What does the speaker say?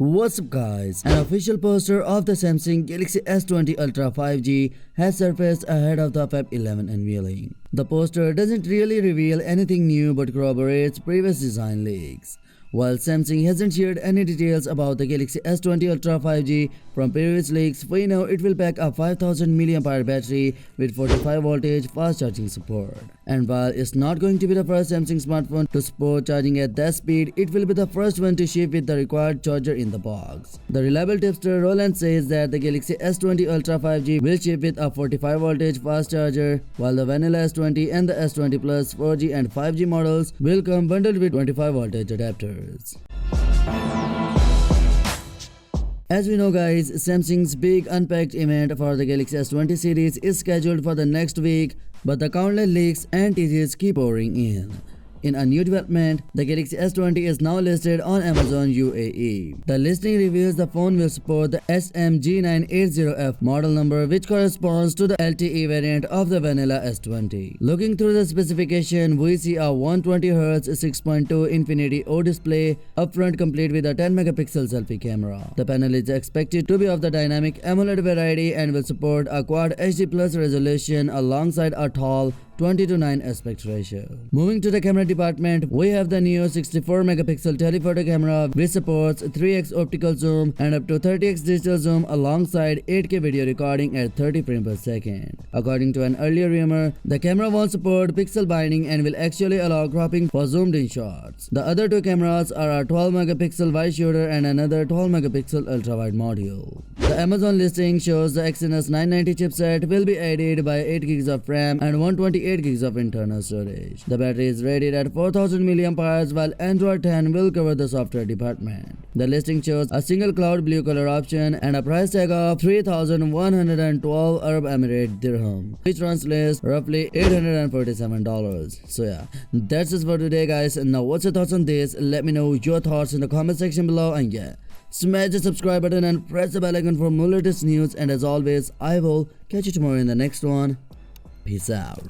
What's up guys, an official poster of the Samsung Galaxy S20 Ultra 5G has surfaced ahead of the Feb 11 unveiling. The poster doesn't really reveal anything new but corroborates previous design leaks. While Samsung hasn't shared any details about the Galaxy S20 Ultra 5G from previous leaks, we know it will pack a 5000 mAh battery with 45 voltage fast charging support. And while it's not going to be the first Samsung smartphone to support charging at that speed, it will be the first one to ship with the required charger in the box. The reliable tipster Roland says that the Galaxy S20 Ultra 5G will ship with a 45 voltage fast charger, while the vanilla S20 and the S20 Plus 4G and 5G models will come bundled with 25 voltage adapters. As we know guys, Samsung's big unpacked event for the Galaxy S20 series is scheduled for the next week, but the countless leaks and teasers keep pouring in. In a new development, the Galaxy S20 is now listed on Amazon UAE. The listing reveals the phone will support the SMG980F model number, which corresponds to the LTE variant of the vanilla S20. Looking through the specification, we see a 120Hz 6.2 Infinity O display upfront complete with a 10 megapixel selfie camera. The panel is expected to be of the dynamic AMOLED variety and will support a Quad HD Plus resolution alongside a tall 20:9 aspect ratio. Moving to the camera department, we have the new 64 megapixel telephoto camera which supports 3x optical zoom and up to 30x digital zoom alongside 8K video recording at 30 frames per second. According to an earlier rumor, the camera won't support pixel binding and will actually allow cropping for zoomed in shots. The other two cameras are a 12 megapixel wide shooter and another 12 megapixel ultra wide module. The Amazon listing shows the Exynos 990 chipset will be aided by 8 GB of RAM and 128 GB of internal storage. The battery is rated at 4000 mAh, while Android 10 will cover the software department. The listing shows a single cloud blue color option and a price tag of 3112 Arab Emirate dirham, which translates roughly $847. So yeah, that's it for today guys. Now what's your thoughts on this? Let me know your thoughts in the comment section below, and yeah, smash the subscribe button and press the bell icon for more latest news, and as always, I will catch you tomorrow in the next one. Peace out.